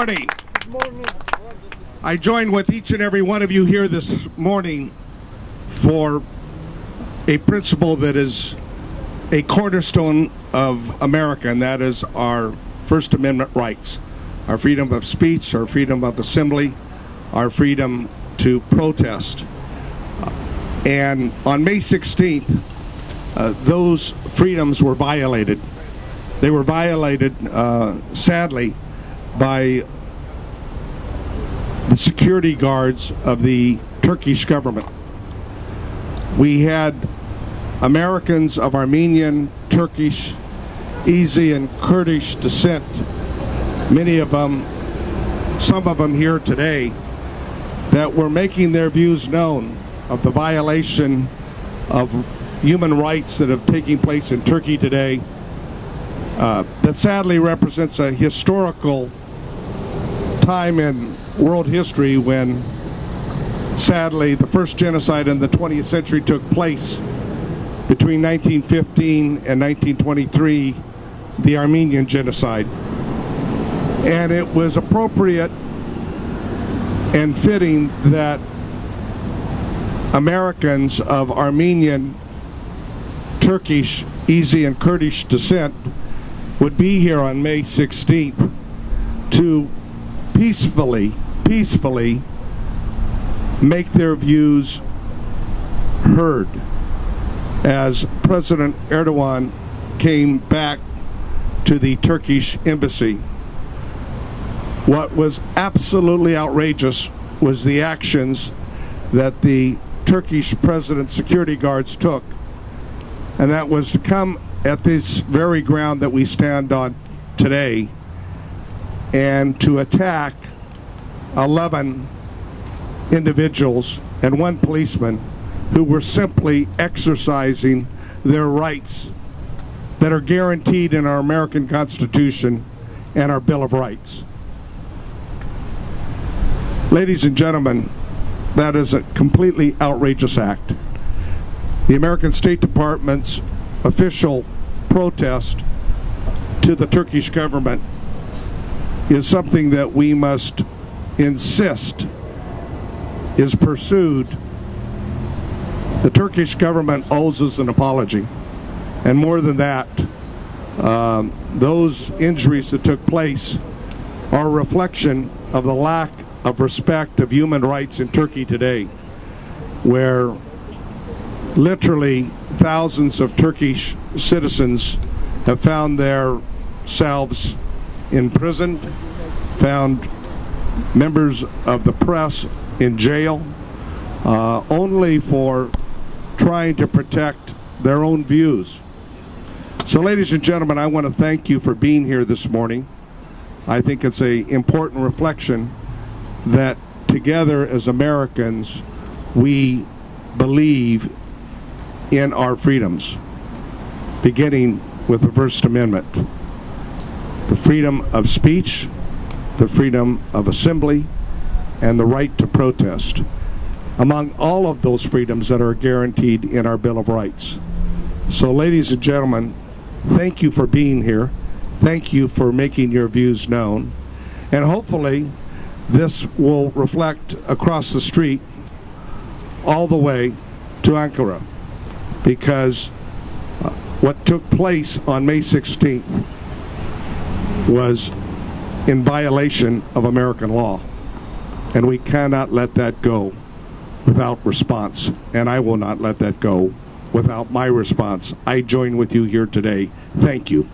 Morning. I join with each and every one of you here this morning for a principle that is a cornerstone of America, and that is our First Amendment rights, our freedom of speech, our freedom of assembly, our freedom to protest. And on May 16th, those freedoms were violated. They were violated, sadly, by the security guards of the Turkish government. We had Americans of Armenian, Turkish, Yazidi, and Kurdish descent, many of them, some of them here today, that were making their views known of the violation of human rights that have taken place in Turkey today, that sadly represents a historical time in world history when, sadly, the first genocide in the 20th century took place between 1915 and 1923, the Armenian genocide. And it was appropriate and fitting that Americans of Armenian, Turkish, Yazidi, and Kurdish descent would be here on May 16th to peacefully make their views heard as President Erdogan came back to the Turkish embassy. What was absolutely outrageous was the actions that the Turkish president's security guards took, and that was to come at this very ground that we stand on today and to attack 11 individuals and one policeman who were simply exercising their rights that are guaranteed in our American Constitution and our Bill of Rights. Ladies and gentlemen, that is a completely outrageous act. The American State Department's official protest to the Turkish government is something that we must insist is pursued. The Turkish government owes us an apology. And more than that, those injuries that took place are a reflection of the lack of respect of human rights in Turkey today, where literally thousands of Turkish citizens have found themselves imprisoned, found members of the press in jail, only for trying to protect their own views. So, ladies and gentlemen, I want to thank you for being here this morning. I think it's an important reflection that together as Americans, we believe in our freedoms, beginning with the First Amendment. The freedom of speech, the freedom of assembly, and the right to protest, among all of those freedoms that are guaranteed in our Bill of Rights. So, ladies and gentlemen, thank you for being here. Thank you for making your views known. And hopefully, this will reflect across the street all the way to Ankara, because what took place on May 16th was in violation of American law, and we cannot let that go without response, and I will not let that go without my response. I join with you here today. Thank you.